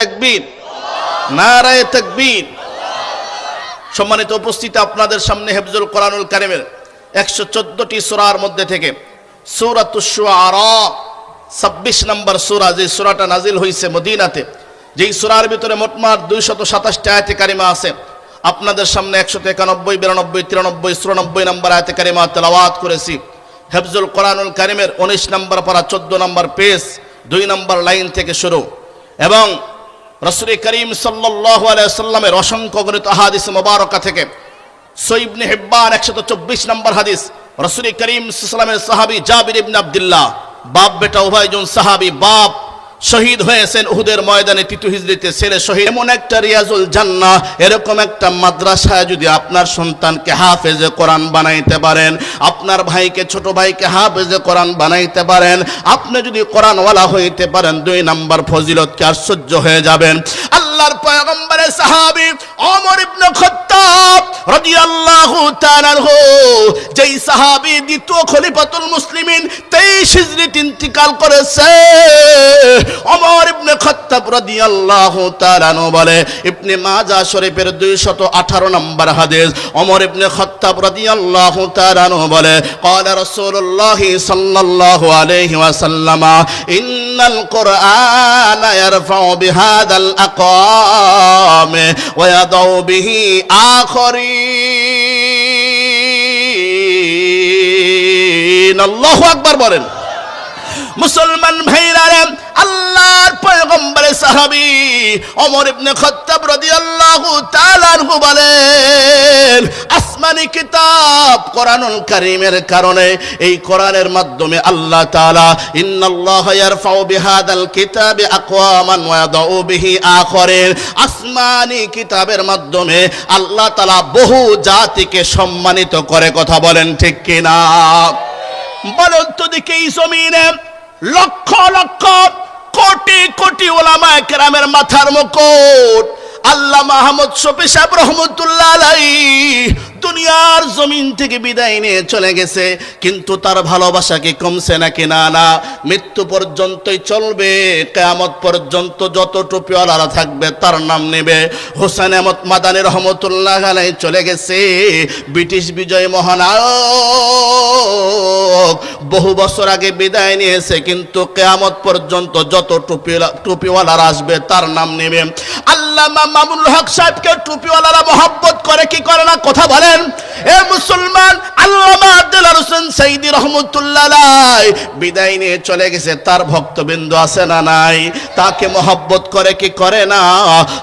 তাকবীর, নারায়ে তাকবীর। সম্মানিত উপস্থিতি, আপনাদের সামনে হিফজুল কোরআনুল কারীমের 114টি সূরার মধ্যে থেকে সূরাতুশ শুআরা 26 নম্বর সূরা, যে সূরাটা নাজিল হয়েছে মদিনাতে, যেই সূরার ভিতরে মোটমাট 227টি আয়াতে কারিমা আছে। আপনাদের সামনে 191, 92, 93, 94 নম্বর আয়াতে কারিমা তেলাওয়াত করেছি। হিফজুল কোরআনুল কারীমের 19 নম্বর পারা 14 নম্বর পেজ 2 নম্বর লাইন থেকে শুরু, এবং রাসূল করিম সাল্লাল্লাহু আলাইহি ওয়াসাল্লামের অসংখ্য গণিত হাদিস মুবারকা থেকে সহিহ ইবনে হিব্বান 124 নম্বর হাদিস, রাসূল করিম সাল্লাল্লাহু আলাইহি ওয়াসাল্লামের সাহাবী জাবির ইবনে আব্দুল্লাহ, বাপ বেটা উভয়জন সাহাবী, বাপ শহীদ হয়েছেন উহুদের ময়দানে 3 হিজরিতে, ছেলে শহীদ। এমন একটা রিয়াজুল জান্নাহ, এরকম একটা মাদ্রাসায় যদি আপনার সন্তানকে হাফেজে কোরআন বানাইতে পারেন, আপনার ভাইকে, ছোট ভাইকে হাফেজে কোরআন বানাইতে পারেন, আপনি যদি কোরআনওয়ালা হইতে পারেন, 2 নম্বর ফজিলতকে আশ্চর্য হয়ে যাবেন। আল্লাহর পয়গম্বরের সাহাবী ওমর ইবনে খাত্তাব রাদিয়াল্লাহু তাআলা আনহু, যেই সাহাবী দ্বিতীয় খলিফাতুল মুসলিমিন 23 হিজরিতে ইন্তিকাল করেছে, ওমর ইবনে খাত্তাব রাদিয়াল্লাহু তাআলা আনহু বলে, ইবনে মাজাহ শরীফের 218 নম্বর হাদিস, ওমর ইবনে খাত্তাব রাদিয়াল্লাহু তাআলা আনহু বলে, ক্বালা রাসূলুল্লাহ সাল্লাল্লাহু আলাইহি ওয়াসাল্লাম, ইন্নাল কুরআনা ইয়ারফাউ বিহাদাল আকাম ওয়া ইয়াদাউ বিহি আখরিন। আল্লাহু আকবার বলেন। মুসলমান ভাইরা, আল্লাহর পয়গম্বরের সাহাবী ওমর ইবনে খাত্তাব রাদিয়াল্লাহু তাআলা আনহু বলেন, আসমানি কিতাব কোরআনুল কারীমের কারণে, এই কোরআনের মাধ্যমে আল্লাহ তাআলা ইন্নাল্লাহা ইয়ারফাউ বিহাদাল কিতাবি আকওয়ামান ওয়া ইয়াদাউ বিহি আখরিন, আসমানি কিতাবের মাধ্যমে আল্লাহ তাআলা বহু জাতিকে সম্মানিত করে। কথা বলেন ঠিক কিনা? বলেন তো দেখি, এই জমিনে লক্ষ লক্ষ কোটি কোটি উলামায়ে কেরামের মাথার মুকুট আল্লামা আহমদ শফী সাহেব রহমতুল্লাহ আলাইহি দুনিয়ার জমিন থেকে বিদায় নিয়ে চলে গেছে, কিন্তু তার ভালোবাসা কি কমছে নাকি? না না, মৃত্যু পর্যন্তই চলবে, কিয়ামত পর্যন্ত যত টুপিওয়ালারা থাকবে তার নাম নেবে। হোসেন আহমদ মাদানী রহমতুল্লাহ আলাইহি চলে গেছে, ব্রিটিশ বিজয় মহানায়ক, বহু বছর আগে বিদায় নিয়েছে, কিন্তু কিয়ামত পর্যন্ত যত টুপিওয়ালারা আসবে তার নাম নেবে। আল্লামা মামুনুল হক সাহেবকে টুপিওয়ালারা মহব্বত করে কি করে না? কথা বলেন এ মুসলমান। আল্লামা আব্দুল্লাহ হোসেন সাইদি রহমতুল্লাহ আলাইহি বিদায় নিয়ে চলে গেছে, তার ভক্তবৃন্দ আছে না নাই? তাকে মহব্বত করে কি করে না?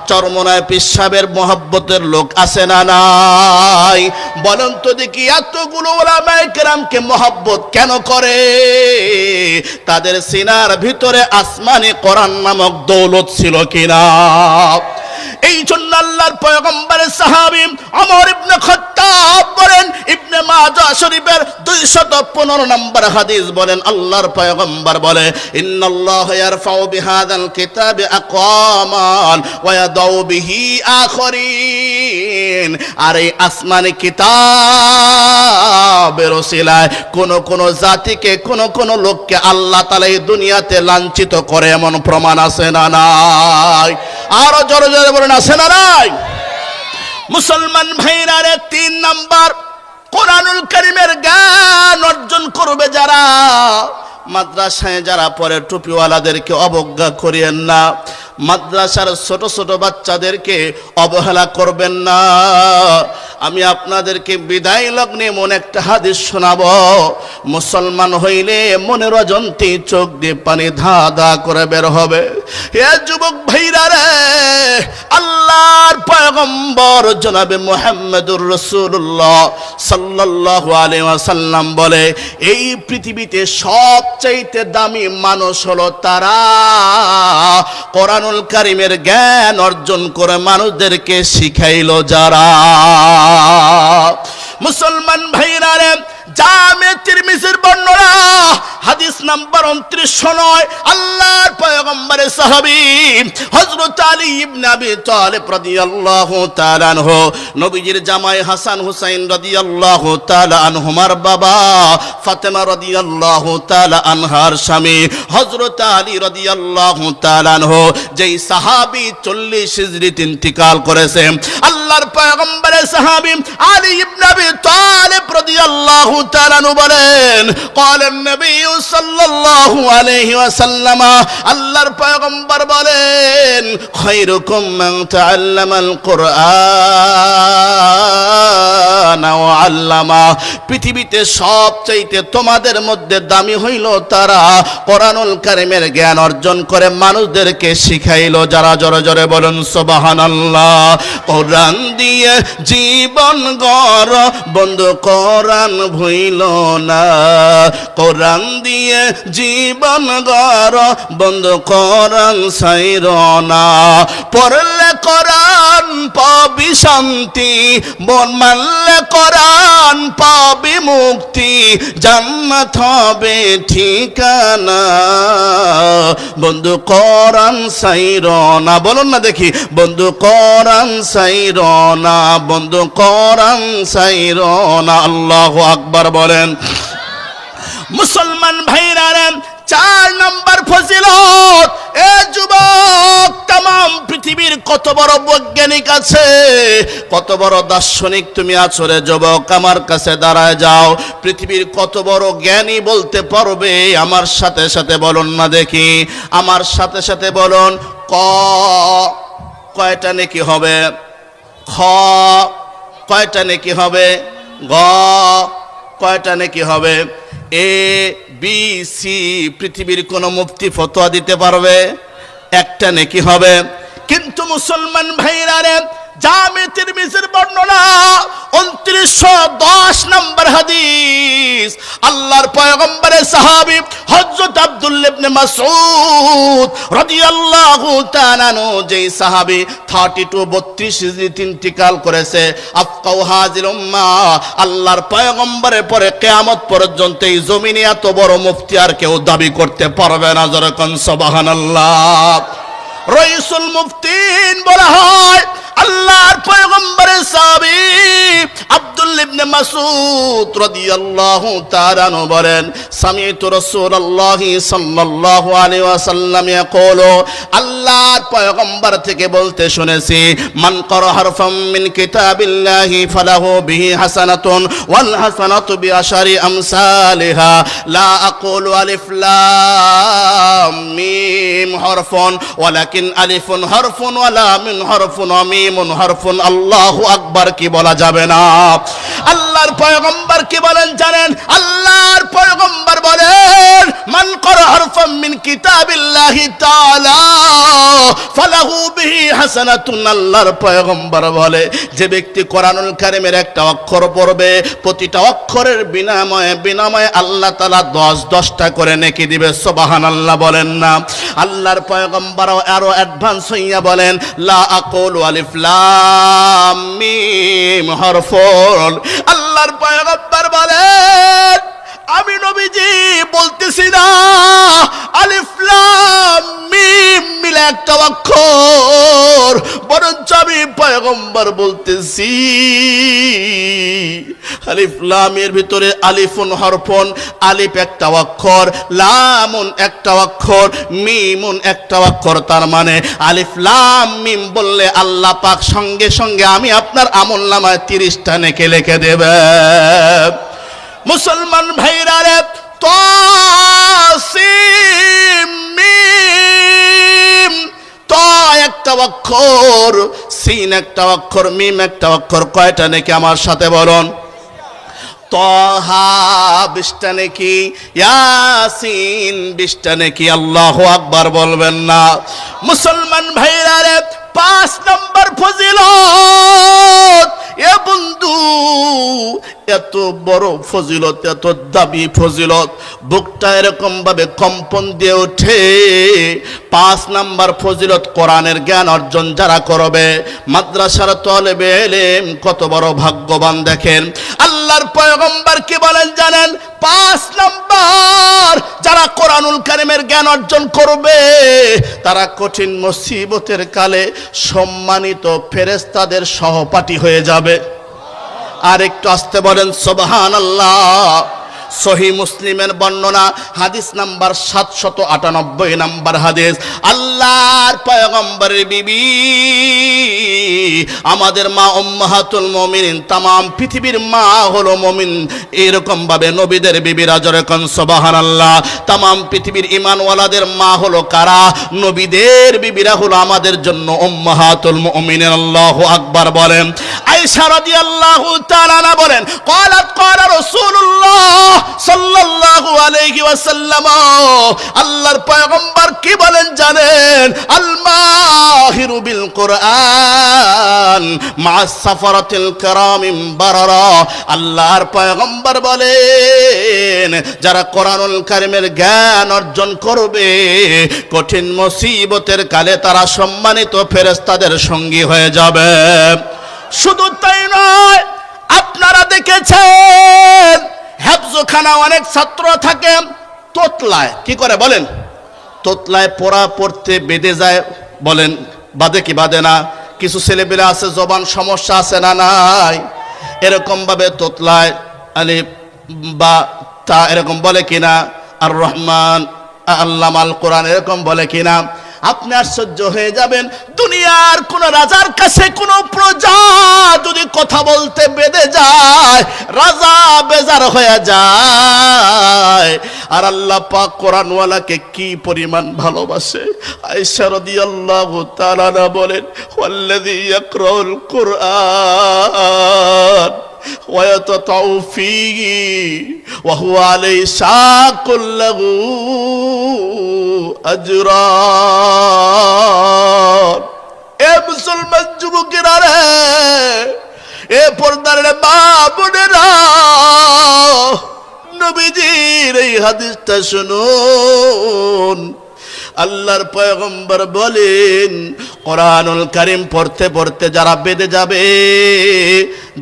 চরমনায় পীর সাহেবের মহব্বতের লোক আছে না নাই? বলেন তো দেখি, এতগুলো উলামায়ে কেরামকে মহব্বত কেন করে? তাদের সিনার ভিতরে আসমানি কোরআন নামক দৌলত ছিল কিনা? এই জন্য আল্লাহর পয়গম্বরের সাহাবী ওমর ইবনে খাত্তাব বলেন, ইবনে মাজাহ শরীফের 215 নম্বর হাদিস বলেন, আল্লাহর পয়গম্বর বলে, ইন্নাল্লাহা ইয়ারফাউ বিহাদাল কিতাবি আকওয়ামান ওয়া ইয়াদাউ বিহি আখরিন। আর এই আসমানি কিতাবের ওসিলায় কোন জাতিকে, কোন লোককে আল্লাহ তাআলা এই দুনিয়াতে লাঞ্ছিত করে, এমন প্রমাণ আছে না নাই? আরো জোরে জোরে বলেন, আছে না নাই? মুসলমান ভাইরা, 3 নাম্বার, কোরআনুল কারীমের জ্ঞান অর্জন করবে যারা, মাদ্রাসায় যারা পড়ে, টুপিওয়ালাদেরকে অবজ্ঞা করিয়েন না, মাদ্রাসার ছোট ছোট বাচ্চাদেরকে অবহেলা করবেন না। আমি আপনাদেরকে বিদায় লগ্নে মনে একটা হাদিস শোনাবো, মুসলমান হইলে মনের অজান্তে চোখ দিয়ে পানি ধা ধা করে বের হবে। হে যুবক ভাইরা রে, আল্লাহর পয়গম্বর জনাবে মুহাম্মদুর রাসূলুল্লাহ সাল্লাল্লাহু আলাইহি ওয়াসাল্লাম বলে, এই পৃথিবীতে সবচাইতে দামি মানুষ হলো তারা কোরআনুল কারীমের জ্ঞান অর্জন করে মানুষদেরকে শিখাইলো যারা। মুসলমান ভাইরা রে, জামে তিরমিজির বর্ণনা হাদিস নাম্বার 2909 আল্লাহর পয়গম্বরের সাহাবী হযরত আলী ইবনে আবি তালিব রাদিয়াল্লাহু তাআলা আনহু নবীজির জামাই হাসান হুসাইন রাদিয়াল্লাহু তাআলা আনহুমার বাবা ফাতেমা রাদিয়াল্লাহু তাআলা আনহার স্বামী হযরত আলী রাদিয়াল্লাহু তাআলা আনহু যেই সাহাবী 40 হিজরিতে ইন্তিকাল করেছে আল্লাহর পয়গম্বরের সাহাবী আলী ইবনে আবি তালিব রাদিয়াল্লাহু তাআলা আনহু বলেন قال النبي صلى الله عليه وسلم আল্লাহর পয়গম্বর বলেন খায়রুকুম মান তাআল্লামাল কুরআন ওয়া আল্লামা পৃথিবীতে সবচাইতে তোমাদের মধ্যে দামি হইল তারা কোরআনুল কারীমের জ্ঞান অর্জন করে মানুষদেরকে শিখাইলো যারা জোরে জোরে বলুন সুবহানাল্লাহ কোরআন দিয়ে জীবন গড় বন্ধু কোরআন ভুইল না কোরআন দিয়ে জীবন গড় বন্ধু কোরআন ছাইর না পড়লে কোরআন পাবি শান্তি মন মানলে কোরআন পাবি মুক্তি জান্নাত হবে ঠিকানা বন্ধু কোরআন ছাইর না বলুন না দেখি বন্ধু কোরআন ছাইর না বন্ধু কোরআন ছাইর না আল্লাহু আকবার বলেন মুসলমান ভাইরা 4 নম্বর ফজিলত এ যুবক तमाम পৃথিবীর কত বড় বৈজ্ঞানিক আছে কত বড় দার্শনিক তুমি আছো রে যুবক আমার কাছে দাঁড়ায় যাও পৃথিবীর কত বড় জ্ঞানী বলতে পারবে আমার সাথে সাথে বলুন না দেখি আমার সাথে সাথে বলুন ক কয়টা নেকি হবে খ কয়টা নেকি হবে গ কয়টা নেকি হবে এ বি সি পৃথিবীর কোন মুফতি ফতোয়া দিতে পারবে একটা নেকি হবে কিন্তু মুসলমান ভাইরা রে জামে তিরমিজির বর্ণনা 2910 নম্বর হাদিস আল্লাহর পয়গম্বরের সাহাবী হযরত আব্দুল্লাহ ইবনে মাসউদ রাদিয়াল্লাহু তাআলা আনহু যেই সাহাবী 32 হিজরিতে ইন্তিকাল করেছে আফকাউ হাযিল উম্মাহ আল্লাহর পয়গম্বরের পরে কিয়ামত পর্যন্ত এই জমিনে এত বড় মুফতি আর কেউ দাবি করতে পারবে না জোরে কোন সুবহানাল্লাহ রাইসুল মুফতিন বলা হয় আল্লাহর পয়গম্বরের সাহাবী আব্দুল্লাহ ইবনে মাসউদ রাদিয়াল্লাহু তাআলা আনহু বলেন সামি'তু রাসূলুল্লাহ সাল্লাল্লাহু আলাইহি ওয়াসাল্লাম ইয়াকুলু আল্লাহর পয়গম্বর থেকে বলতে শুনেছি মান ক্বারা হারফাম মিন কিতাবিল্লাহি ফালাহু বিহি হাসানাতুন ওয়াল হাসানাতু বিআশারি আমসালিহা লা আকুলু আলিফ লাম মিম হরফুন ওয়ালাকিন আলিফুন হরফুন ওয়া লামুন হরফুন ওয়া মিমুন হরফুন আল্লাহু আকবার কি বলা যাবে না আল্লাহর পয়গম্বর কি বলেন জানেন আল্লাহর পয়গম্বর বলেন মান ক্বারা হারফাম মিন কিতাবিল্লাহি তাআলা ফালাহু বিহি হাসানাতুন আল্লাহর পয়গম্বর বলে যে ব্যক্তি কোরআনুল কারীমের একটা অক্ষর পড়বে প্রতিটা অক্ষরের বিনিময়ে আল্লাহ তাআলা 10টা করে নেকি দিবে সুবহানাল্লাহ বলেন না আল্লাহর পয়গম্বর আরো অ্যাডভান্স হইয়া বলেন লা আকুলু আলিফ লাম মিম হরফুন আল্লাহর পয়গম্বর বলেন আমি নবীজি বলতেছি না আলিফ লাম মিম মিলে একটা অক্ষর বরঞ্চ আমি পয়গম্বর বলতেছি আলিফ লামের ভিতরে আলিফুন হরফুন আলিফ একটা অক্ষর লামুন একটা অক্ষর মিমুন একটা অক্ষর তার মানে আলিফ লাম মিম বললে আল্লাহ পাক সঙ্গে সঙ্গে আমি আপনার আমলনামায় 30টা নেকি লিখে দেবে মুসলমান ভাইরা রে তাসিম মিম তা একটা অক্ষর সিন একটা অক্ষর মিম একটা অক্ষর কয়টা নাকি আমার সাথে বলুন তাহা 20টা নাকি ইয়াসিন 20টা নাকি আল্লাহু আকবার বলবেন না মুসলমান ভাইরা রে 5 নম্বর ফজিলত এ বন্ধু এত বড় ফজিলত, এত দামি ফজিলত, বুকটা এরকম ভাবে কম্পন দিয়ে ওঠে। 5 নাম্বার ফজিলত, কোরআনের জ্ঞান অর্জন যারা করবে, মাদ্রাসার তালেবে ইলম কত বড় ভাগ্যবান দেখেন। আল্লাহর পয়গম্বর কি বলেন জানেন? 5 নাম্বার, যারা কোরআনুল কারীমের জ্ঞান অর্জন করবে তারা কঠিন মুসিবতের কালে সম্মানিত ফেরেশতাদের সহপাঠী হয়ে যাবে। আর একটু আসতে বলেন সুবহানাল্লাহ। সহিহ মুসলিমের বর্ণনা, হাদিস নাম্বার 798 নাম্বার হাদিস। আল্লাহর পয়গম্বরের বিবি, আমাদের মা উম্মাহাতুল মুমিনিন, তামাম পৃথিবীর মা হলো মুমিন, এরকম ভাবে নবীদের বিবিরা জোরে কোন সুবহানাল্লাহ। তামাম পৃথিবীর ঈমানওয়ালাদের মা হলো কারা? নবীদের বিবিরা হলো আমাদের জন্য উম্মাহাতুল মুমিনিন। আল্লাহু আকবার বলেন। আয়েশা রাদিয়াল্লাহু তাআলা আনহা বলেন, ক্বালাত ক্বালা রাসূলুল্লাহ সাল্লাল্লাহু আলাইহি ওয়াসাল্লাম, আল্লাহর পয়গম্বর কি বলেন জানেন? আল মাহিরু বিল কুরআন মা'আস সাফারাতিল কিরামিম বারারা। আল্লাহর পয়গম্বর বলেন, যারা কোরআনুল কারীমের জ্ঞান অর্জন করবে কঠিন মুসিবতের কালে তারা সম্মানিত ফেরেশতাদের সঙ্গী হয়ে যাবে। শুধু তাই নয়, আপনারা দেখেছেন হেফজখানা অনেক ছাত্র থাকে তোতলায়, কি করে বলেন? তোতলায় পড়া পড়তে বেঁধে যায়, বলেন বাদে কি বাদে না? কিছু ছেলেপেলে আছে জবান সমস্যা আছে না নাই, এরকম ভাবে তোতলায় আলিফ বা তা এরকম বলে কিনা, আর রহমান আল্লামাল কোরআন এরকম বলে কিনা। আপনি আশ্চর্য হয়ে যাবেন, দুনিয়ার কোন রাজার কাছে কোন প্রজা যদি কথা বলতে বেঁধে যায়, রাজা বেজার হয়ে যায়। আর আল্লাহ পাক কোরআনওয়ালাকে কি পরিমাণ ভালোবাসে। আয়েশা রাদিয়াল্লাহু তাআলা বলেন, ওয়াল্লাযী ইয়াকরাউল কুরআন ওয়া ইয়াতাতাউ ফীহি ওয়া হুয়া আলাইহি শাকুল লাহু আজরান। এ মুসলমান যুবকেরা রে, এ পর্দার মা বোনেরা, নবীজির এই হাদিসটা শুনুন। আল্লাহর পয়গম্বর বলেন, কোরআনুল কারীম পড়তে পড়তে যারা বেঁধে যাবে,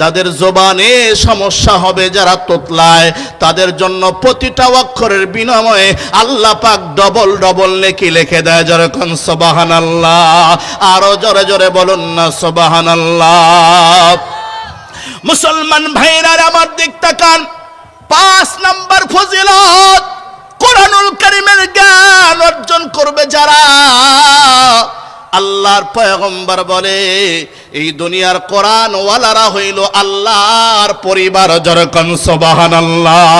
যাদের জবানে সমস্যা হবে, যারা তোতলায়, তাদের জন্য প্রতিটা অক্ষরের বিনিময়ে আল্লাহ পাক ডবল ডবল নেকি লিখে দেয়। যেরকম সুবহানাল্লাহ, আরো জোরে জোরে বলুন না সুবহানাল্লাহ। মুসলমান ভাইরা আমার দিক তাকান। 5 নাম্বার ফজিলত, কোরআনুল কারীমের জ্ঞান অর্জন করবে যারা, আল্লাহর পয়গম্বর বলে এই দুনিয়ার কোরআন ওয়ালারা হইল আল্লাহর পরিবার। জোরে কোন সুবহানাল্লাহ,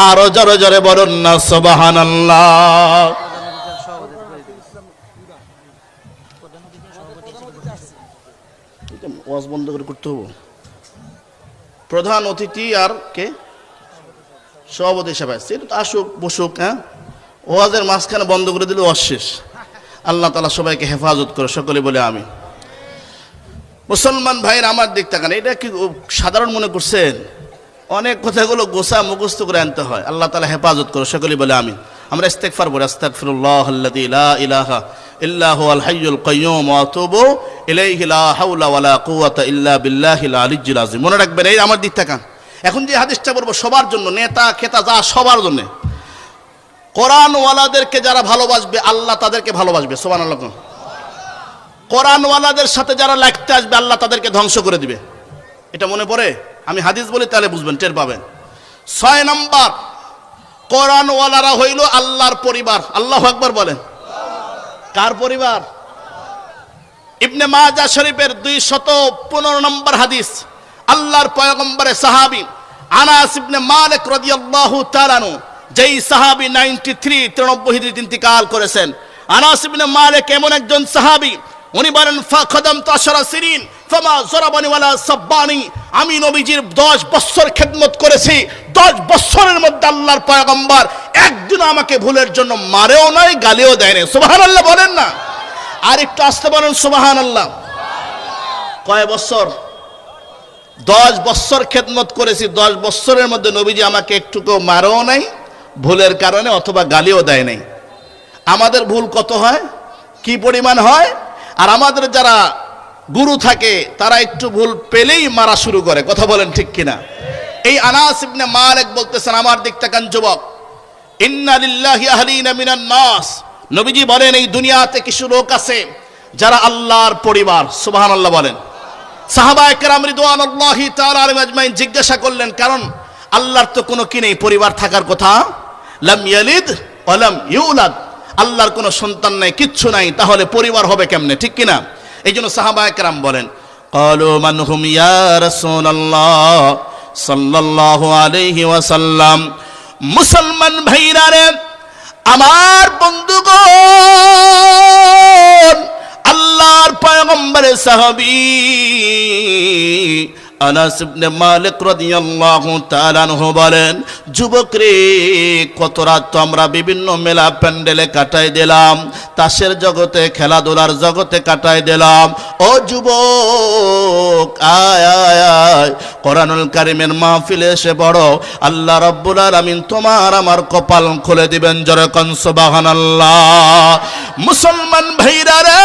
আরো জোরে জোরে বলুন না সুবহানাল্লাহ। ওয়াজ বন্ধ করে করতে হবে। প্রধান অতিথি আর কে? সভাপতি হিসেবে আসুক বসুক। হ্যাঁ, ওয়াজের মাঝখানে বন্ধ করে দিলে অশেষ। আল্লাহ তাআলা সবাইকে হেফাজত করে, সকলে বলে আমি। মুসলমান ভাইয়ের আমার দিক তাকান, এটা কি সাধারণ মনে করছেন? অনেক কথাগুলো গোসা মুখস্থ করে আনতে হয়। আল্লাহ তাআলা হেফাজত করে, সকলে বলে আমি। আমরা ইস্তেগফার বলি, আস্তাগফিরুল্লাহাল্লাযী লা ইলাহা ইল্লা হুয়াল হাইয়ুল কাইয়্যুম ওয়া আতুবু ইলাইহি লা হাওলা ওয়ালা কুওয়াতা ইল্লা বিল্লাহিল আলিয়্যিল আযীম। মনে রাখবেন, এই আমার দিক তাকান। এখন যে হাদিসটা বলবো সবার জন্য, নেতা খেতা যা সবার জন্য। কোরআনওয়ালাদেরকে যারা ভালোবাসবে আল্লাহ তাদেরকে ভালোবাসবে। সুবহানাল্লাহ। কোরআনওয়ালাদের সাথে যারা লাগতে আসবে আল্লাহ তাদেরকে ধ্বংস করে দিবে। এটা মনে পড়ে? আমি হাদিস বলি তাহলে বুঝবেন, টের পাবেন। 6 নাম্বার, কোরআনওয়ালারা হইল আল্লাহর পরিবার। আল্লাহু আকবার বলেন। কার পরিবার? ইবনে মাজাহ শরীফের 215 নম্বর হাদিস। আল্লাহর পয়গম্বরের সাহাবী আনাস ইবনে মালিক রাদিয়াল্লাহু তাআলা আনহু, যেই সাহাবী 93 হিজরিতে ইন্তিকাল করেছেন। আনাস ইবনে মালিক এমন একজন সাহাবী, উনি বলেন, ফাখাদামতু 10 সিনিন ফামা যরাবানি ওয়ালা সাব্বানি। আমি নবীজির 10 বছর খেদমত করেছি। 10 বছরের মধ্যে আল্লাহর পয়গম্বর একদিন আমাকে ভুলের জন্য মারেও নাই, গালিও দেয় নাই। সুবহানাল্লাহ বলেন না? আর একটু আসতে বলেন সুবহানাল্লাহ। কয় বছর? 10 বছর খেদমত করেছি, 10 বছরের মধ্যে নবীজি আমাকে একটুকেও মারও নাই, ভুলের কারণে অথবা গালিও দেয় নাই। আমাদের ভুল কত হয়, কি পরিমাণ হয়, আর আমাদের যারা গুরু থাকে তারা একটু ভুল পেলেই মারা শুরু করে। কথা বলেন ঠিক কিনা? এই আনাস ইবনে মালিক বলতেছেন, আমার দিক তাকান যুবক, ইন্না লিল্লাহি আহলিনা মিনান নাস, নবীজি বলেন এই দুনিয়াতে কিছু লোক আছে যারা আল্লাহর পরিবার। সুবহানাল্লাহ বলেন। সাহাবায়ে কেরাম রিদওয়ানুল্লাহি তাআলা আলাইহিম আজমাইন জিজ্ঞাসা করলেন, কারণ আল্লাহর তো কোনো কি নেই, পরিবার থাকার কথা, লাম ইয়ালিদ ওয়া লাম ইউলাদ, আল্লাহর কোনো সন্তান নাই, কিচ্ছু নাই, তাহলে পরিবার হবে কেমনে? ঠিক কিনা? এই জন্য সাহাবায়ে কেরাম বলেন, ক্বালু মান হুম ইয়া রাসূলুল্লাহ সাল্লাল্লাহু আলাইহি ওয়াসাল্লাম, মুসলমান ভাইরা রে, আমার বন্ধুগণ, আল্লাহর পয়গম্বরের সাহাবী আনাস ইবনে মালিক রাদিয়াল্লাহু তাআলা আনহু বলেন, যুবক রে, কত রাত তো আমরা বিভিন্ন মেলা প্যান্ডেলে কাটাই দিলাম, তাসের জগতে, খেলাধুলার জগতে কাটাই দিলাম। ও যুবক, আয় আয় আয়, কোরআনুল কারীমের মাহফিলে এসে বড়, আল্লাহ রাব্বুল আলামিন তোমার আমার কপাল খুলে দিবেন। জোরে কোন সুবহানাল্লাহ। মুসলমান ভাইরা রে,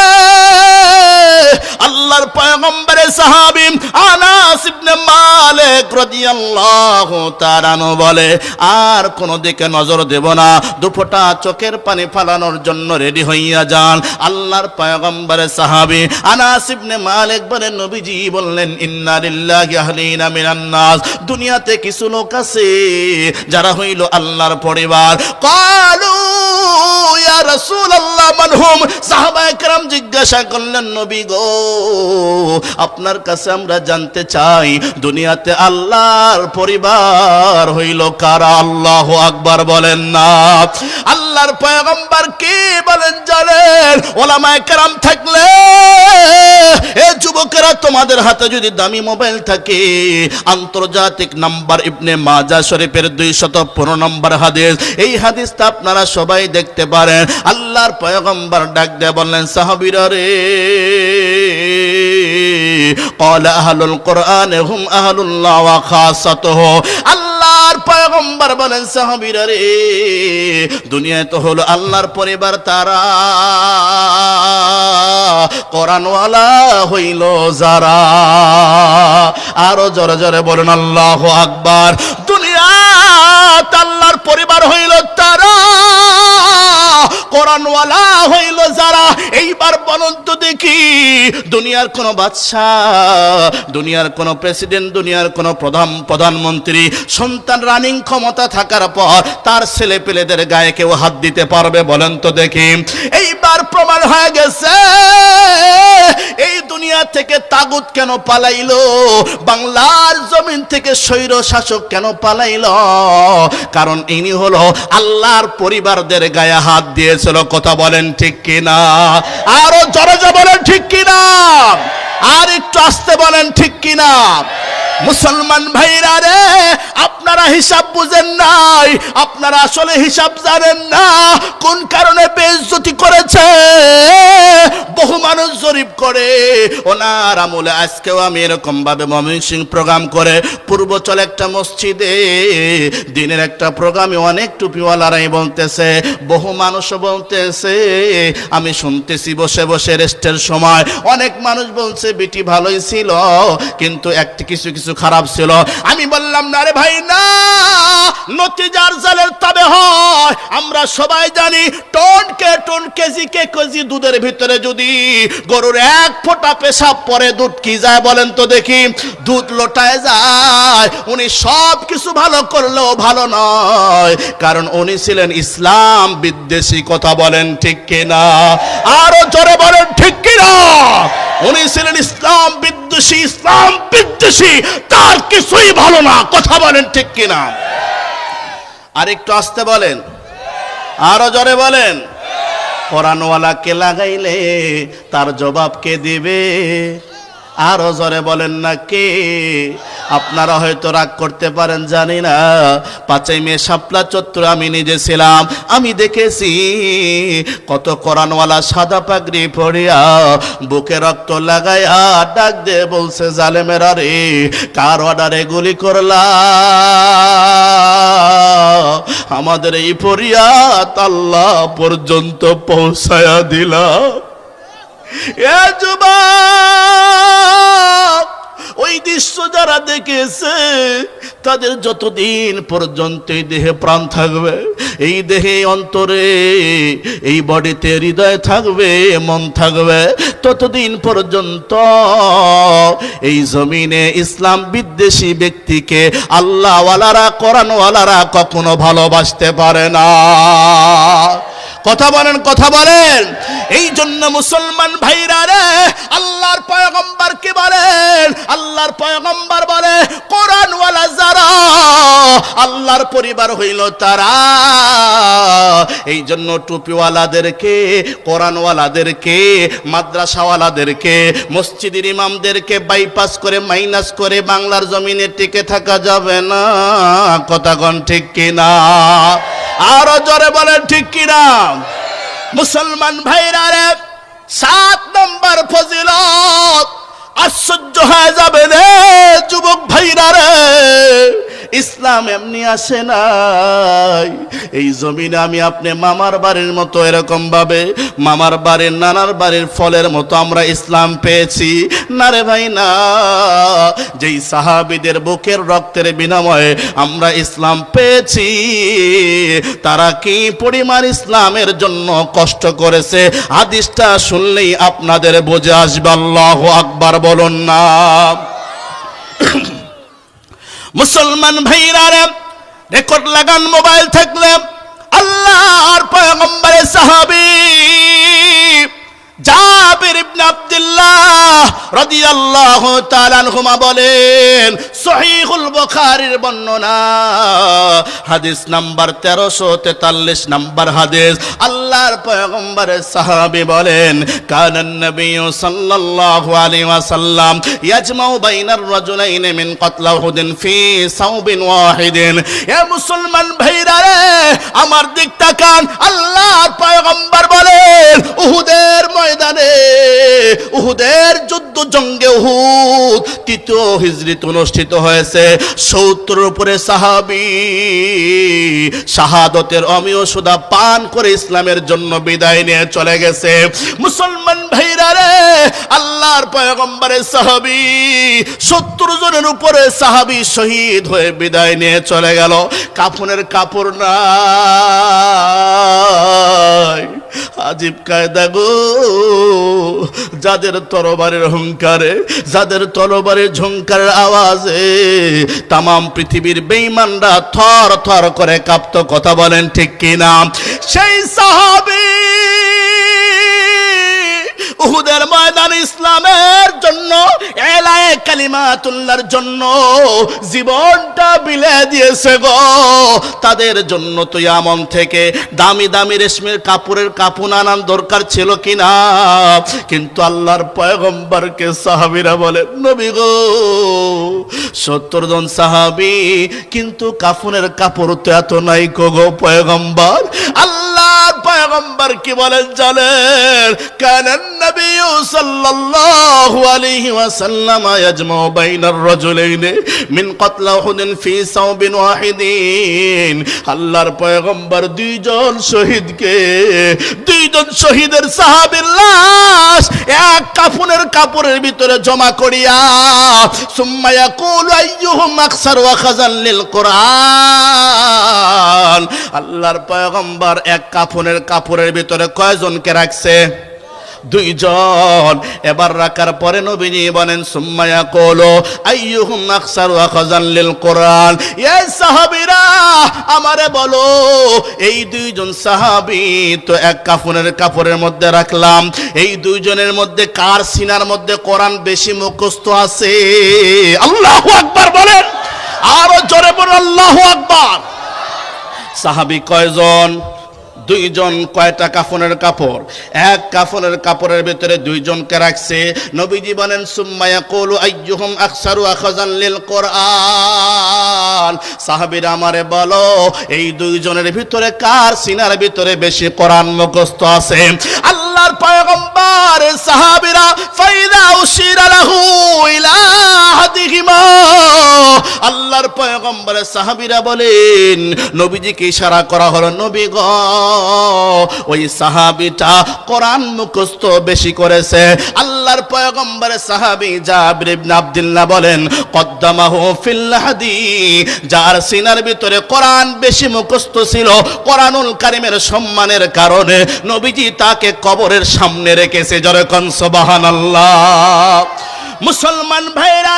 আল্লাহর পয়গম্বরের সাহাবী আনাস ইবনে মালিক রাদিয়াল্লাহু তাআলা আনহু বলে, আর কোন দিকে নজর দেব না, দুফোঁটা চোখের পানি ফালানোর জন্য রেডি হইয়া যান। আল্লাহর পয়গম্বরের সাহাবী আনাস ইবনে মালিক বলেন, নবীজি বললেন, ইন্না লিল্লাহি আহলিনা মিনান নাস, দুনিয়াতে কিছু লোক আছে যারা হইল আল্লাহর পরিবার। ক্বালু ইয়া রাসূলুল্লাহ মান হুম, সাহাবায়ে কেরাম জিজ্ঞাসা করলেন, নবী গো, আপনার কাছে আমরা জানতে চাই, দুনিয়াতে আল্লাহর পরিবার হইল কারা? আল্লাহু আকবার বলেন না। আল্লাহর পয়গম্বর কি বলেন জানেন? উলামায়ে কেরাম থাকলে, এ যুবকেরা, তোমাদের হাতে যদি দামি মোবাইল থাকে, আন্তর্জাতিক নাম্বার ইবনে মাজাহ শরীফের 215 নম্বর হাদিস, এই হাদিসটা আপনারা সবাই দেখতে পারেন। আল্লাহর পয়গম্বর ডাক দিয়ে বললেন, সাহাবীরা রে, ক্বালা আহলুল কুরআন হুম আহলুল্লাহ ওয়া খাসাতুহু, আল্লাহর পয়গম্বর বলেন, সাহাবীরা রে, দুনিয়ায় তো হলো আল্লাহর পরিবার, তারা কোরআনওয়ালা হইল যারা। আরো জোরে জোরে বলেন আল্লাহু আকবার। দুনিয়াতে আল্লাহর পরিবার হইল তারা, কোরআনওয়ালা হইল যারা। এইবার বলুন তো দেখি, দুনিয়ার কোন বাদশাহ, দুনিয়ার কোন প্রেসিডেন্ট, দুনিয়ার কোন প্রধানমন্ত্রী সন্তান রানিং ক্ষমতা থাকার পর তার ছেলে পেলেদের গায়ে কেউ হাত দিতে পারবে? বলেন তো দেখি। এইবার প্রমাণ হয়ে গেছে, এই দুনিয়া থেকে তাগুত কেন পালাইলো, বাংলার জমিন থেকে স্বৈর শাসক কেন পালাইলো? কারণ ইনি হলো আল্লাহর পরিবারদের গায়ে হাত দিয়েছিল। কথা বলেন ঠিক কিনা? আরো জোরে জোরে বলেন ঠিক কিনা? আর একটু আস্তে বলেন ঠিক কিনা? মুসলমান ভাইরা রে, আপনারা হিসাব বুঝেন নাই, আপনারা আসলে হিসাব জানেন না। কোন কারণে বেইজ্জতি করেছে বহু মানুষ জরিপ করে। ওনার আমলে আজকেও আমি এরকম ভাবে ময়মনসিংহ প্রোগ্রাম করে, পূর্বচল একটা মসজিদে দিনের একটা প্রোগ্রামে অনেক টুপিওয়ালারাই বলতেছে, বহু মানুষও বলতেছে, আমি শুনতেছি বসে বসে রেস্টের সময়, অনেক মানুষ বলছে বেটি ভালোই ছিল, কিন্তু একটা কিছু কিছু খারাপ ছিল। আমি বললাম, না রে ভাই না, নতিজার জালের তবে হয়। আমরা সবাই জানি, টন কেজি দুধের ভিতরে যদি গরুর এক ফোঁটা পেশাব পরে, দুধ কি যায় বলেন তো দেখি? দুধ লোটায় যায়। উনি সব কিছু ভালো করলেও ভালো নয়, কারণ উনি ছিলেন ইসলাম বিদ্বেষী। কথা বলেন ঠিক কিনা? আরো জোরে বলেন ঠিক কিনা? উনি ছিলেন ইসলাম বিদ্বেষী, তার কিছুই ভালো না। কথা বলেন ঠিক কিনা? আর একটু আস্তে বলেন, আরো জোরে বলেন। কোরআনওয়ালাকে লাগাইলে তার জবাব কে দিবে? আরো জোরে বলেন না কে? আপনারা হয়তো রাগ করতে পারেন জানি না, 5ই মে শাপলা চত্বরে আমি নিজে ছিলাম, আমি দেখেছি কত কোরআনওয়ালা সাদা পাগড়ি পরিয়া বুকে রক্ত লাগাইয়া ডাক দিয়ে বলছে, জালেমেরা রে, কার অর্ডারে গুলি করলা? আমাদের এই ফরিয়াদ আল্লাহ পর্যন্ত পৌঁছায়া দিলা। এ যুবক, ওই দৃশ্য যারা দেখেছে তাদের যতদিন পর্যন্ত এই দেহে প্রাণ থাকবে, এই দেহে অন্তরে, এই বডিতে হৃদয় থাকবে, মন থাকবে, ততদিন পর্যন্ত এই জমিনে ইসলাম বিদ্বেষী ব্যক্তিকে আল্লাহওয়ালারা, কোরআনওয়ালারা কখনো ভালোবাসতে পারে না। কথা বলেন, কথা বলেন। এই জন্য মুসলমান ভাইরা রে, আল্লাহর পয়গম্বর কি বলেন? আল্লাহর পয়গম্বর বলে, কোরআনওয়ালা যারা আল্লাহর পরিবার হইল তারা। এই জন্য টুপিওয়ালাদেরকে, কোরআনওয়ালাদেরকে, মাদ্রাসাওয়ালাদেরকে, মসজিদের ইমামদেরকে বাইপাস করে, মাইনাস করে বাংলার জমিনে টিকে থাকা যাবে না। কথা কোন ঠিক কিনা? আরো জোরে বলেন ঠিক কিনা? মুসলমান ভাইরা রে, 7 নম্বর ফজিলত, আশ্চর্য হয়ে যাবে রে যুবক ভাইরা রে, ইসলাম এমনি আসে নাই। এই জমিনে আমি আপনি মামার বাড়ির মতো এরকম ভাবে, মামার বাড়ির, নানার বাড়ির ফলের মতো আমরা ইসলাম পেয়েছি না রে ভাই না। যেই সাহাবীদের বুকের রক্তের বিনিময়ে আমরা ইসলাম পেয়েছি, তারা কি পরিমাণ ইসলামের জন্য কষ্ট করেছে, হাদিসটা শুনলেই আপনাদের বুঝে আসবে। আল্লাহু আকবার বলুন না। মুসলমান ভাইরা রে, রেকর্ড লাগান মোবাইল থাকলে। আল্লাহর পয়গম্বরের সাহাবী জাবির ইবনে আব্দুল্লাহ রাদিয়াল্লাহু তাআলা আনহুমা বলেন, সহিহুল বুখারীর বর্ণনা, হাদিস নাম্বার 1343 নম্বর হাদিস। আল্লাহর পয়গম্বরের সাহাবী বলেন, কানান নবী সাল্লাল্লাহু আলাইহি ওয়াসাল্লাম ইয়াজমাউ বাইনার রাজুলাইনি মিন কতলা উহুদিন ফি সাওবিন ওয়াহিদিন। এ মুসলমান ভাইরা রে, আমার দিক তাকান। আল্লাহর পয়গম্বর বলেন, উহুদের ময়দানে, উহুদের যুদ্ধ, জঙ্গে উহুদ 3য় হিজরিতে অনুষ্ঠিত হয়েছে। 70 উপরে সাহাবী শাহাদতের অমীয় সুধা পান করে ইসলামের জন্য বিদায় নিয়ে চলে গেছে। মুসলমান ভাইরা রে, আল্লাহর পয়গম্বরের সাহাবী 70 জনের উপরে সাহাবী শহীদ হয়ে বিদায় নিয়ে চলে গেল। কাফনের কাপড় নাই। আজীব কায়দা গো, যাদের তরবারের হুঙ্কারে, যাদের তরবারের ঝুঙ্কারের আওয়াজে তামাম পৃথিবীর বেঈমানরা থর থর করে কাঁপত। কথা বলেন ঠিক কিনা? সেই সাহাবী উহুদের ময়দানে ইসলামের জন্য, এলায়ে কালিমাতুল্লাহর জন্য জীবনটা বিলিয়ে দিয়েছে গো। তাদের জন্য তো ইয়ামন থেকে দামি দামি রেশমের কাপড়ের কাপড় আনার দরকার ছিল কিনা, কিন্তু আল্লাহর পয়গম্বরকে সাহাবীরা বলে, নবী গো 70 জন সাহাবী, কিন্তু কাফনের কাপড় তো এত নাই গো পয়গম্বর। আল্লাহর পয়গম্বর কি বলেন জানেন? কানান নবী সাল্লাল্লাহু আলাইহি ওয়াসাল্লাম ইয়াজমাউ বাইনার রাজুলাইনি মিন কতলা উহুদিন ফি সাওবিন ওয়াহিদিন। আল্লাহর পয়গম্বর 2 জন শহীদকে, 2 জন শহীদের সাহাবীর লাশ এক কাফনের কাপড়ের ভিতরে জমা করিয়া, সুম্মা ইয়াকুলু আইয়ুহুম আকসার ওয়া খাযান লিল কুরআন। আল্লাহর পয়গম্বর এক কাফনের কাপড়ের ভিতরে কয়জনকে রাখছে? 2 জন। এবার রাখার পরে নবীজি বলেন, সুম্মা ইয়াকুলু আইয়ুহুম আকসারু আখাযান লিল কুরআন। এই সাহাবীরা আমারে বলো, এই 2 জন সাহাবী তো এক কাফনের কাপড়ের মধ্যে রাখলাম, এই 2 জনের মধ্যে কার সিনার মধ্যে কোরআন বেশি মুখস্থ আছে? আল্লাহু আকবার বলেন, আরো জোরে বলেন আল্লাহু আকবার। সাহাবী কয়জন? দুইজন কয়টা কাফনের কাপড়? এক কাফনের কাপড়ের ভিতরে দুইজনকে রাখছে। নবীজি বলেন সুম্মা ইয়াকুলু আইয়ুহুম আকসারু আখাযান লিল কোরআন। সাহাবীরা আমারে বলো, এই দুইজনের ভিতরে কার সিনার ভিতরে বেশি কোরআন মুখস্থ আছে? আল্লাহর পয়গম্বর সাহাবীরা ফাইদা উশিরা লাহু ইলা আহাদিহিমা, আল্লাহর পয়গম্বরের সাহাবীরা বলেন নবীজিকে ইশারা করা হলো, নবী গো ওই সাহাবীটা কোরআন মুখস্থ বেশি করেছে। আল্লাহর পয়গম্বরের সাহাবী জাবির ইবনে আব্দুল্লাহ বলেন কদ্দামাহু ফিল হাদিস, যার সিনার ভিতরে কোরআন বেশি মুখস্থ ছিল, কোরআনুল কারীমের সম্মানের কারণে নবীজি তাকে কবরের সামনে রেখেছে। জোরে কোন সুবহানাল্লাহ। মুসলমান ভাইরা,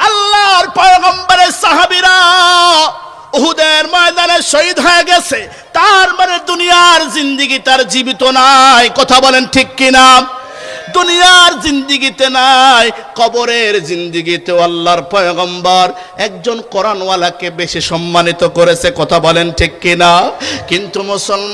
আল্লাহর পয়গম্বরের সাহাবীরা উহুদের ময়দানে শহীদ হয়ে গেছে, তার মানে দুনিয়ার জিন্দেগি তার জীবিত নাই। কথা বলেন ঠিক কিনা? দুনিয়ার জিন্দেগিতে নাই, কবরের জিন্দেগিতেও আল্লাহর পয়গম্বর একজন কোরআনওয়ালাকে বেশি সম্মানিত করেছে। কথা বলেন ঠিক কিনা? কিন্তু মুসলমান,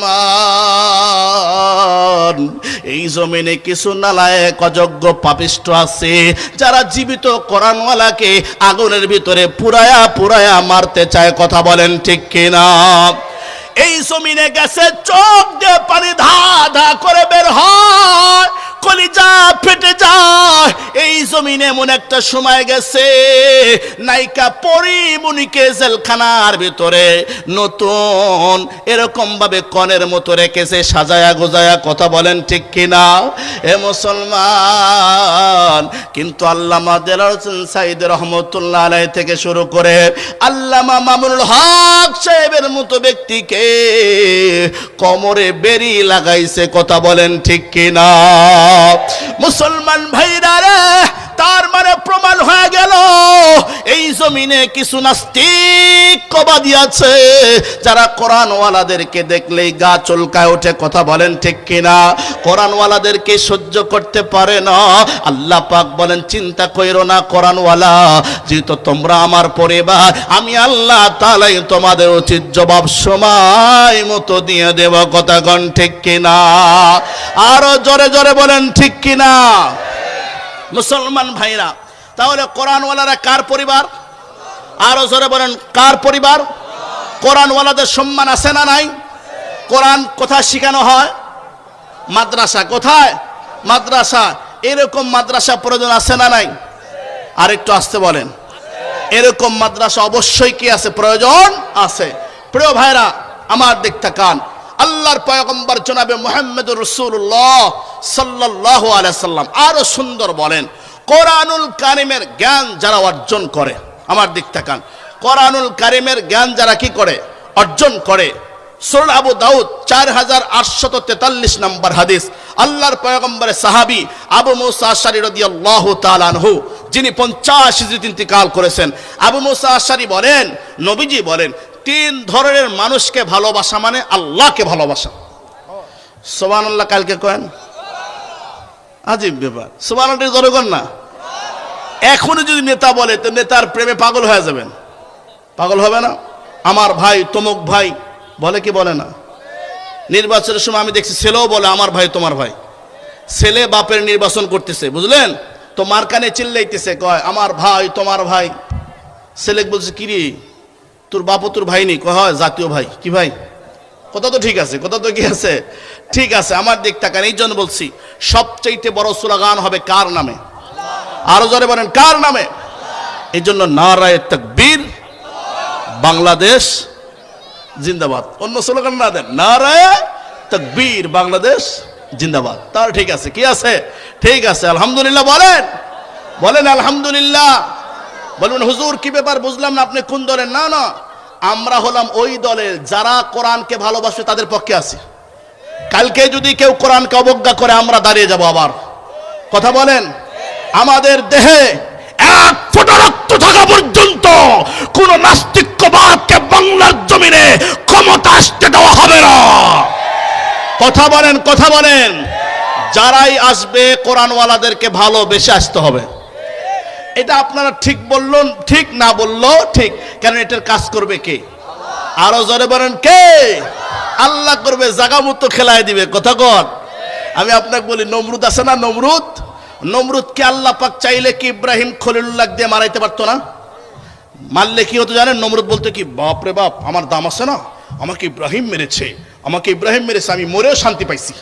এই জমিনে কিছু নালায়েক অযোগ্য পাপিষ্ঠ আছে যারা জীবিত কোরআনওয়ালাকে আগুনের ভিতরে পুরায়া পুরায়া মারতে চায়। কথা বলেন ঠিক কিনা? এই জমিনে গেছে, চোখ দিয়ে পানি ধা ধা করে বের হয়, কলিজা ফেটে যায়। এই জমিনে এমন একটা সময় গেছে, নায়িকা পরিমণিকে জেলখানার ভিতরে নতুন এরকম ভাবে কনের মতো রেখেছে, সাজায়া গোজায়া। কথা বলেন ঠিক কিনা? এ মুসলমান, কিন্তু আল্লামা দেলাওয়ার হোসেন সাঈদী রহমতুল্লাহ আলাইহি থেকে শুরু করে আল্লামা মামুনুল হক সাহেবের মতো ব্যক্তিকে কোমরে বেড়ি লাগাইছে। কথা বলেন ঠিক কিনা? মুসলমান ভাইরা রে, তার মানে প্রমাণ হয়ে গেল এই জমিনে কিছু নাস্তিক কবাদি আছে যারা কোরআনওয়ালাদেরকে দেখলেই গা চুলকায় ওঠে। কথা বলেন ঠিক কিনা? কোরআনওয়ালাদেরকে সহ্য করতে পারে না। আল্লাহ পাক বলেন চিন্তা কইরো না কোরআনওয়ালা, যেহেতু তোমরা আমার পরিবার, আমি আল্লাহ তাআলাই তোমাদের উচিত জবাব সময় মতো দিয়ে দেব। কথা কোন ঠিক কিনা? আরো জোরে জোরে বলেন ঠিক কিনা? মুসলমান ভাইরা, তাহলে কোরআনওয়ালারা কার পরিবার? আরো জোরে বলেন কার পরিবার? কোরআনওয়ালাদের সম্মান আছে না নাই? কোরআন কোথায় শিখানো হয়? মাদ্রাসা। কোথায়? মাদ্রাসা। এরকম মাদ্রাসা প্রয়োজন আছে না নাই? আর একটু আসতে বলেন। এরকম মাদ্রাসা অবশ্যই কি আছে? প্রয়োজন আছে। প্রিয় ভাইরা আমার, দিক তাকান। আল্লাহর পয়গম্বর জনাবে মুহাম্মদুর রাসূলুল্লাহ সাল্লাল্লাহু আলাইহি সাল্লাম আরো সুন্দর বলেন, কোরআনুল কারীমের জ্ঞান যারা অর্জন করে, আমার দিক তাকান, কোরআনুল কারীমের জ্ঞান যারা কি করে? অর্জন করে। সূরা আবু দাউদ 4843 নম্বর হাদিস, আল্লাহর পয়গম্বরের সাহাবী আবু মুসা আশআরী রাদিয়াল্লাহু তাআলা আনহু, যিনি 50 হিজরিতে ইন্তেকাল করেছেন, আবু মুসা আশআরী বলেন, নবীজি বলেন, তিন ধরনের মানুষকে ভালোবাসা মানে আল্লাহকে ভালোবাসা। সুবহানাল্লাহ। কালকে কয়েন আজীব ব্যাপার। সুবহানাল্লাহ জোরে কর না। এখনো যদি নেতা বলে তো নেতার প্রেমে পাগল হয়ে যাবেন। পাগল হবে না? আমার ভাই তমুক ভাই বলে কি বলে না? নির্বাচনের সময় আমি দেখছি ছেলেও বলে আমার ভাই তোমার ভাই। ছেলে বাপের নির্বাচন করতেছে, বুঝলেন তো, মারকানে চিল্লাইতেছে, কয় আমার ভাই তোমার ভাই। ছেলে বলছে কি রে, তোর বাপও তোর ভাই নেই? কয় হয় জাতীয় ভাই। কি ভাই? কথা তো ঠিক আছে, কথা তো কি আছে, ঠিক আছে। আমার দিক তাকান। এই জন্য বলছি সবচাইতে বড় স্লোগান হবে কার নামে? আরো জোরে বলেন কার নামে? এই জন্য নারায়ে তাকবীর, বাংলাদেশ জিন্দাবাদ। অন্য স্লোগান না দেন, নারায়ে তাকবীর, বাংলাদেশ জিন্দাবাদ। তার ঠিক আছে, কি আছে? ঠিক আছে। আলহামদুলিল্লাহ বলেন, বলেন আলহামদুলিল্লাহ। বলবেন হুজুর কি ব্যাপার, বুঝলাম না আপনি কোন দলের? না না, আমরা হলাম ওই দলের যারা কোরআনকে ভালোবাসে, তাদের পক্ষে আছি। কালকে যদি কেউ কোরআনকে অবজ্ঞা করে আমরা দাঁড়িয়ে যাব আবার। কথা বলেন। আমাদের দেহে এক ফোঁটা রক্ত থাকা পর্যন্ত কোন নাস্তিক্যবাদকে বাংলার জমিনে ক্ষমতা আসতে দেওয়া হবে না। কথা বলেন, কথা বলেন। যারাই আসবে কোরআনওয়ালাদেরকে ভালোবেসে আসতে হবে। এটা আপনারা ঠিক বললেন, ঠিক না বললো ঠিক, কারণ এটার কাজ করবে কে? আরো জোরে বলেন কে? আল্লাহ করবে জাগা মতো খেলায় দিবে। কথা কন। আমি আপনাকে বলি, নমরুদ আছে না, নমরুদকে আল্লাহ পাক চাইলে কি ইব্রাহিম খলিলুল্লাহ দিয়ে মারাইতে পারতো না? মারলে কি হতো জানেন? নমরুদ বলতে কি, বাপ রে বাপ, আমার দাম আছে না, আমাকে ইব্রাহিম মেরেছে, আমি মরেও শান্তি পাইছি।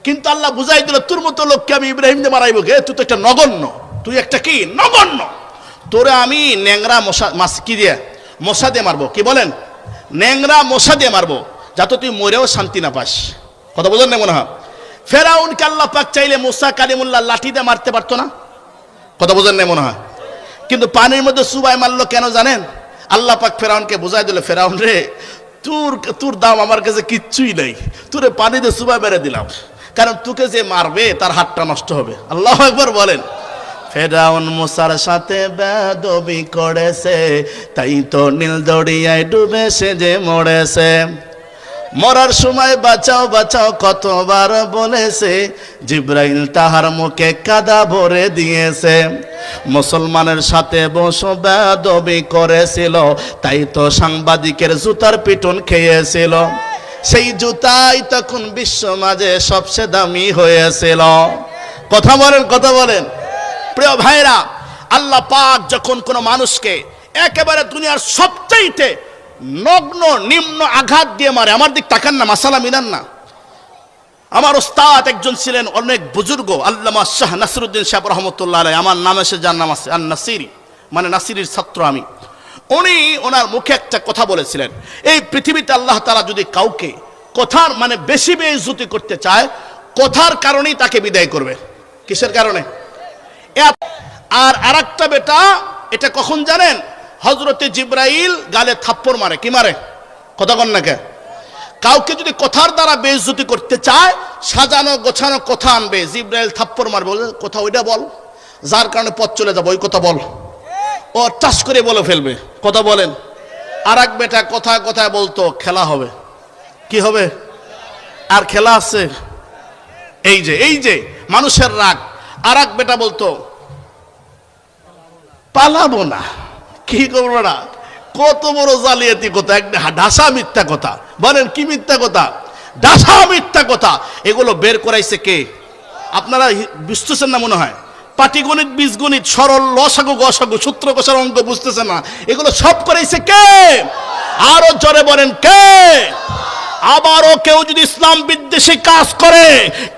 কিন্তু আল্লাহ বুঝাই দিল, তোর মতো লোককে আমি ইব্রাহিম দিয়ে মারাইবো গে? তুই তো একটা নগণ্য, তুই একটা কি নগণ্য, তোরে আমি ন্যাংরা মশা দিয়ে মারবো। কি বলেন? ন্যাংরা মশা দিয়ে মারবো, যাতে তুই মরেও শান্তি না পাস। কথা বলেন না মনে হয়? ফেরাউনকে আল্লাহ পাক চাইলে মুসা কালিমুল্লাহ লাঠি দিয়ে মারতে পারতো না? কথা বোঝেন না মনে হয়? কিন্তু পানির মধ্যে চুবাই মারলো কেন জানেন? আল্লাহ পাক ফেরাউনকে বুঝাই দিল, ফেরাউন রে, তোর দাম আমার কাছে কিচ্ছুই নাই, তোরে পানিতে চুবাই মেরে দিলাম, কারণ তোকে যে মারবে তার হাতটা নষ্ট হবে। আল্লাহু আকবার বলেন। ফেরাউন মুসার সাথে বেয়াদবি করেছে, তাই তো নীল দরিয়ায় ডুবে সে যে মরেছে। মরার সময় বাঁচাও বাঁচাও কতবার বলেছে, জিব্রাইল তাহার মুখে কাদা ভরে দিয়েছে। মুসলমানের সাথে বসে বেয়াদবি করেছিল, তাই তো সাংবাদিকের জুতার পিটন খেয়েছিল। সেই জুতাই তখন বিশ্ব মাঝে সবচেয়ে দামি হয়েছিল। কথা বলেন প্রিয় ভাইরা, আল্লাহ পাক যখন কোনো মানুষকে একেবারে দুনিয়ার সবচাইতে নগ্ন নিম্ন আঘাত দিয়ে মারে, আমার দিক তাকান না, মাসালা মিলান না। আমার ওস্তাদ একজন ছিলেন, অনেক বুজুর্গ, আল্লামা শাহ নাসিরুদ্দিন সাহেব রহমতুল্লাহ আলাইহি। আমার নাম এসে যার নাম আছে নাসিরি, মানে নাসিরির ছাত্র আমি। উনি ওনার মুখে একটা কথা বলেছিলেন, এই পৃথিবীতে আল্লাহ তাআলা যদি কাউকে কথার মানে বেশি বেইজ্জতি করতে চায়, কথার কারণেই তাকে বিদায় করবে। কিসের কারণে? আর আরেকটা বেটা, এটা কখন জানেন? হযরতে জিবরাইল গালে থাপ্পড় মারে। কি মারে? কথা কন না কে? কাউকে যদি কথার দ্বারা বেইজ্জতি করতে চায়, সাজানো গোছানো কথা আনবে, জিবরাইল থাপ্পড় মারবে, বলে কথা ওইটা বল, যার কারণে পথ চলে যাবে, ওই কথা বল। ও টাস করে বলে ফেলবে। কথা বলেন। আর এক বেটা কথায় কথায় বলতো, খেলা হবে। কি হবে? আর খেলা আছে। এই যে মানুষের রাগ। আর এক বেটা বলতো, পালাবো না। কি করবো না? কত বড় জালিয়াতি কথা, একটা ঢাসা মিথ্যা কথা। বলেন কি মিথ্যা কথা? ঢাসা মিথ্যা কথা। এগুলো বের করাইছে কে? আপনারা বুঝতেছেন না মনে হয়? পাটিগণিত, বীজগণিত, সরল, লসাগু, গসাগু, সূত্র কষার অঙ্ক বুঝতেছেন না? এগুলো সব করাইছে কে? আরো জোরে বলেন কে? আবারও কেউ যদি ইসলাম বিদ্বেষী কাজ করে,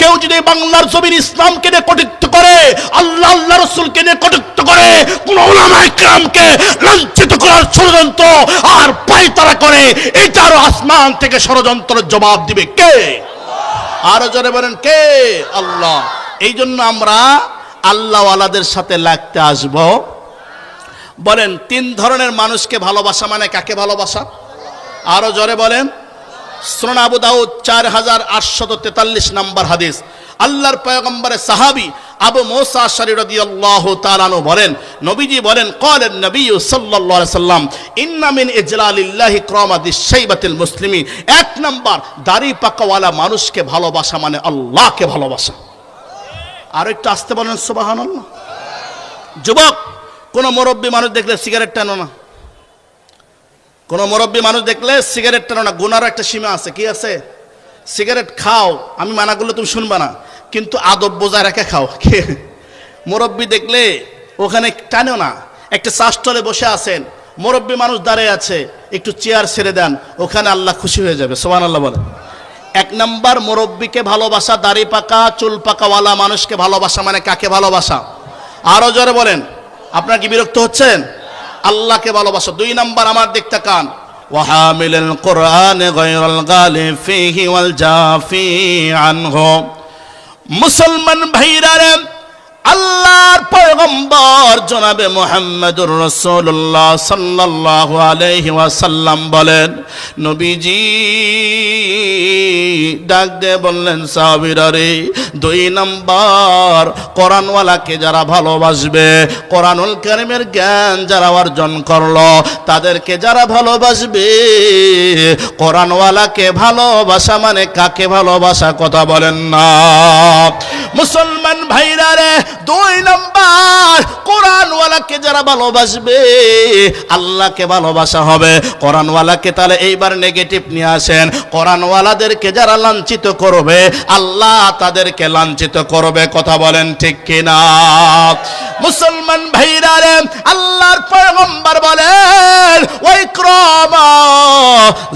কেউ যদি বাংলার জমিন ইসলামকে নিয়ে কটূক্তি করে, আল্লাহ রাসূলকে নিয়ে কটূক্তি করে, কোন উলামায়ে কেরামকে লাঞ্ছিত করার ষড়যন্ত্র আর পায়তারা করে, এটারও আসমান থেকে ষড়যন্ত্রের জবাব দিবে কে? আরো জোরে বলেন কে? আল্লাহ। এই জন্য আমরা আল্লাহওয়ালাদের সাথে লাগতে আসব। বলেন, 3 ধরনের মানুষকে ভালোবাসা মানে কাকে ভালোবাসা? আরো জোরে বলেন। সুনান আবু দাউদ 4843 নম্বর হাদিস। আল্লাহর পয়গম্বরের সাহাবী আবু মুসা আশআরী রাদিয়াল্লাহু তাআলা আনহু বলেন, নবীজি বলেন, ক্বালান নবী সাল্লাল্লাহু আলাইহি সাল্লাম, ইন্না মিন ইজলালিল্লাহি ইকরামাতিশ শাইবাতিল মুসলিমিন। 1 নাম্বার, দাড়ি পাকাওয়ালা মানুষকে ভালোবাসা মানে আল্লাহকে ভালোবাসা। আর একটু আসতে বলেন সুবহানাল্লাহ। যুবক, কোন মুরব্বী মানুষ দেখলে সিগারেট টানো না। কোন মুরব্বী মানুষ দেখলে সিগারেট টানো না। গুনার একটা সীমা আছে। কি আছে? সিগারেট খাও, আমি মানা করলে তুমি শুনবা না, কিন্তু আদব বজায় রেখে খাও। মুরব্বী দেখলে ওখানে টানো না। একটা চা স্টলে বসে আছেন, মুরব্বী মানুষ দাঁড়িয়ে আছে, একটু চেয়ার ছেড়ে দেন, ওখানে আল্লাহ খুশি হয়ে যাবে। সুবহানাল্লাহ বলেন। 1 নাম্বার, মুরব্বীকে ভালোবাসা, দাড়ি পাকা চুল পাকাওয়ালা মানুষকে ভালোবাসা মানে কাকে ভালোবাসা? আরো জোরে বলেন। আপনারা কি বিরক্ত হচ্ছেন? আল্লাহকে ভালোবাসা। 2 নাম্বার, আমার দিক তাকান, ওয়াহামিলুল কুরআন গায়রুল গালি ফিহি ওয়াল জাফি আনহু। মুসলমান ভাইরা, আল্লাহর পয়গম্বর জনাবে মুহাম্মদুর রাসূলুল্লাহ সাল্লাল্লাহু আলাইহি ওয়াসাল্লাম বলেন, নবীজি ডাক দিয়ে বললেন, সাহাবীরা রে, 2 নাম্বার, কোরআনওয়ালাকে যারা ভালোবাসবে, কোরআনুল কারীমের জ্ঞান যারা অর্জন করলো, তাদেরকে যারা ভালোবাসবে, কোরআনওয়ালাকে ভালোবাসা মানে কাকে ভালোবাসা? কথা বলেন না মুসলমান ভাইরা রে। 2 নাম্বার, কোরআনওয়ালাকে যারা ভালোবাসবে আল্লাহকে ভালোবাসা হবে। কোরআনওয়ালাকে তাহলে এইবার নেগেটিভ নিয়ে আসেন, কোরআনওয়ালাদেরকে যারা লাঞ্ছিত করবে আল্লাহ তাদেরকে লাঞ্ছিত করবে। কথা বলেন ঠিক কিনা? মুসলমান ভাইরা রে, আল্লাহর পয়গম্বর বলেন ওয়াইকরামা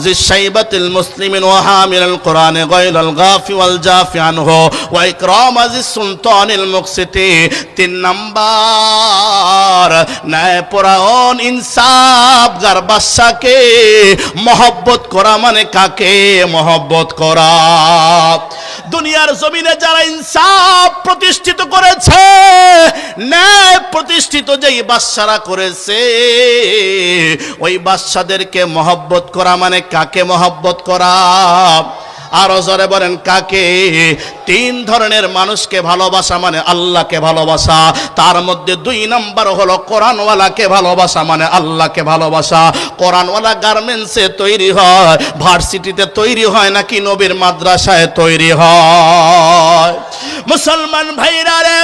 জিশাইবাতিল মুসলিমিন ওয়া হামিলুল কোরআনে গায়রুল গাফি ওয়াল জাফি আনহু ওয়াইকরামা জিসুলতানিল মুকসিতি। 3 নাম্বার ন্যায়পরায়ণ ইনসাফগার বাদশাকে মহব্বত করা মানে কাকে মহব্বত করা? দুনিয়ার জমিনে যারা ইনসাফ প্রতিষ্ঠিত করেছে, ন্যায় প্রতিষ্ঠিত যেই বাদশারা করেছে, ওই বাদশাদেরকে মহব্বত করা মানে কাকে মহব্বত করা? আরো জোরে বলেন কাকে? 3 ধরনের মানুষকে ভালোবাসা মানে আল্লাহকে ভালোবাসা। তার মধ্যে 2 নাম্বার হলো কোরআনওয়ালাকে ভালোবাসা মানে আল্লাহকে ভালোবাসা। কোরআনওয়ালা গার্মেন্টসে তৈরি হয়, ভার্সিটিতে তৈরি হয় নাকি নবীর মাদ্রাসায় তৈরি হয়? মুসলমান ভাইরা রে,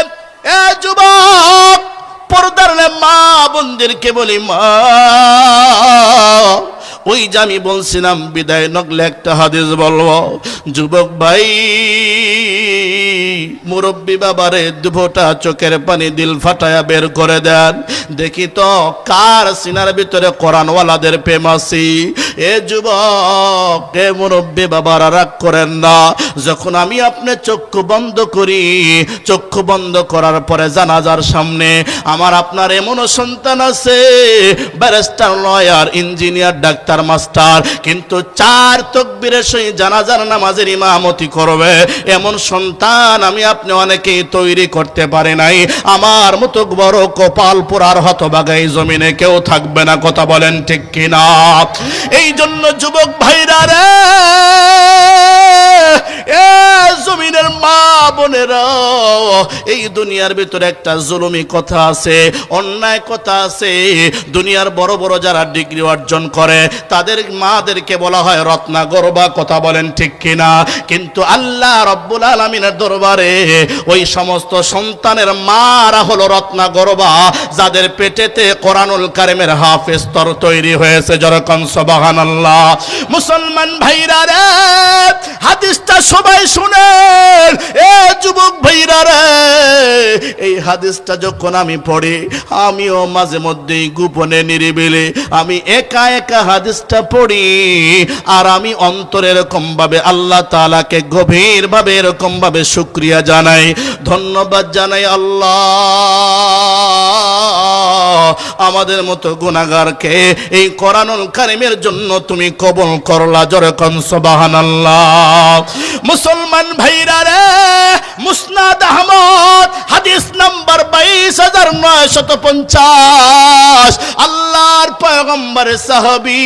এ যুবক পর্দার মা বোনদেরকে বলি, মা ওই যে আমি বলছিলাম বিদায় নগলে একটা হাদিস বলবো। যুবক ভাই, মুরব্বী বাবারে দুভোটা চোখের পানি দিল ফাটায়া বের করে দেন, দেখি তো কার সিনার ভিতরে কোরআনওয়ালাদের প্রেম আছে। এ যুবক, এ মুরব্বী বাবারা রাগ করেন না। যখন আমি আপনি চক্ষু বন্ধ করি, চক্ষু বন্ধ করার পরে জানাজার সামনে আমার আপনার এমনও সন্তান আছে, barrister, lawyer, engineer, doctor, master, কিন্তু 4 তাকবীরের সহিত জানাজার নামাজের ইমামতি করবে এমন সন্তান আমি আপনি অনেকেই তৈরি করতে পারে নাই। আমার মতো বড় কপাল পোড়ার হতভাগা এই জমিনে কেউ থাকবে না। কথা বলেন ঠিক কিনা? এই জন্য যুবক ভাইরা রে, এ জমিনের মা বোনেরা, এই দুনিয়ার ভিতরে একটা জুলুমি কথা আছে, অন্যায় কথা আছে। দুনিয়ার বড় বড় যারা ডিগ্রি অর্জন করে তাদের মাদেরকে বলা হয় রত্নাগর্ভা। কথা বলেন ঠিক কিনা? কিন্তু আল্লাহ রব্বুল আলামিনের দরবারে ওই সমস্ত সন্তানের মারা হলো রত্নাগর্ভা, যাদের পেটেতে কোরআনুল কারিমের হাফেজ তৈরি হয়েছে। যেরকম সুবহানাল্লাহ। মুসলমান ভাইরা রে, হাদিসটা সবাই শুনেন। এ যুবক ভাইরা রে, এই হাদিসটা যখন আমি পড়ি, আমিও মাঝে মধ্যেই গোপনে নিরিবিলি আমি একা একা হাদিসটা পড়ি, আর আমি অন্তরে এরকম ভাবে আল্লাহ তাআলাকে গভীর ভাবে এরকম ভাবে শুকরিয়া জানাই, ধন্যবাদ জানাই। আল্লাহ, আমাদের মতো গুনাহগারকে এই কোরআনুল কারিমের জন্য তুমি কবুল করলা। যেরকম সুবহানাল্লাহ। মুসলমান ভাইরা রে, মুসনাদ আহমদ হাদিস নাম্বার 22950, আল্লাহর পয়গম্বরের সাহাবী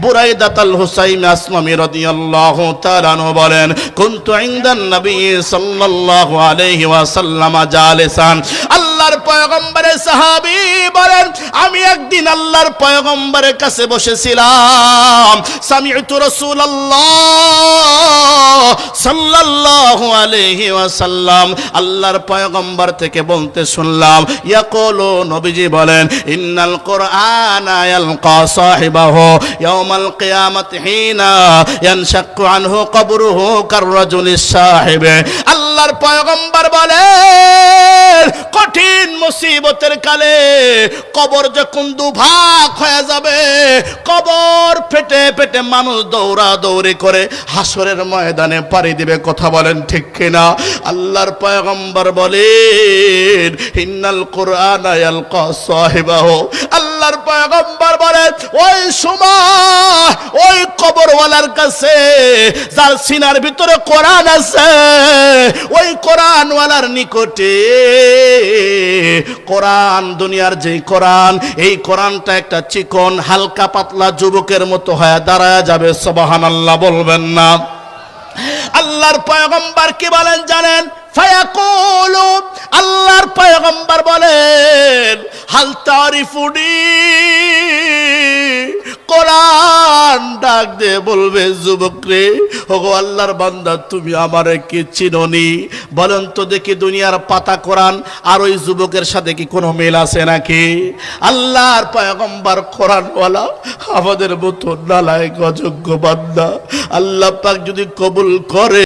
বুরাইদাতুল হুসাইন আসলামী রাদিয়াল্লাহু তাআলা আনহু বলেন, কুনতু ইনদান নবী সাল্লাল্লাহু আলাইহি ওয়াসাল্লাম জালিসান। আল্লাহর পয়গম্বরের সাহাবী বলেন, আমি একদিন আল্লাহর পয়গম্বরের কাছে বসেছিলাম। সামি'তু রাসূলুল্লাহ সাল্লাল্লাহু আলাইহি ওয়াসাল্লাম, আল্লাহর পয়গম্বর থেকে বলতে শুনলাম, ইয়াকুলু, নবীজি বলেন, ইন্নাল কুরআনা ইয়ালকা সাহিবাহু ইয়াউমাল কিয়ামাতি হিনা ইয়ানশাক্কু আনহু কবরুহু কাররাজুলিস সাহিবে। আল্লাহর পয়গম্বর বলেন, কঠিন মুসিবতের কালে কবর যখন দুভাগ হয়ে যাবে, কবর ফেটে ফেটে মানুষ দৌড়া দৌড়ি করে হাসরের ময়দানে পাড়ি দিবে। কথা বলেন ঠিক কিনা? আল্লাহর পয়গম্বর বলেন, ইন্নাল কুরআনা ইয়ালকা সাহিবাহু, আল্লাহর পয়গম্বর বলেন, ওই সময় ওই কবরওয়ালার কাছে যার সিনার ভিতরে কোরআন আছে, ওই কোরআনওয়ালার নিকটে কোরআন, দুনিয়ার যেই কোরআন, এই কোরআনটা একটা চিকন হালকা পাতলা যুবকের মতো হয়ে দাঁড়ায় যাবে। সুবহানাল্লাহ বলবেন না? আল্লাহর পয়গম্বর কি বলেন জানেন? ফায়াকুলু, আল্লাহর পয়গম্বর বলেন, হাল তারিফুনি, কোরআন ডাক দিয়ে বলবে, যুবক রে, ওগো আল্লাহর বান্দা, তুমি আমারে কি চিনোনি? বলেন তো দেখি, দুনিয়ার পাতা কোরআন আর ওই যুবকের সাথে কি কোনো মিল আছে নাকি? আল্লাহর পয়গম্বর কোরআনওয়ালা আমাদের মতো নালায়েক অযোগ্য বান্দা আল্লাহ পাক যদি কবুল করে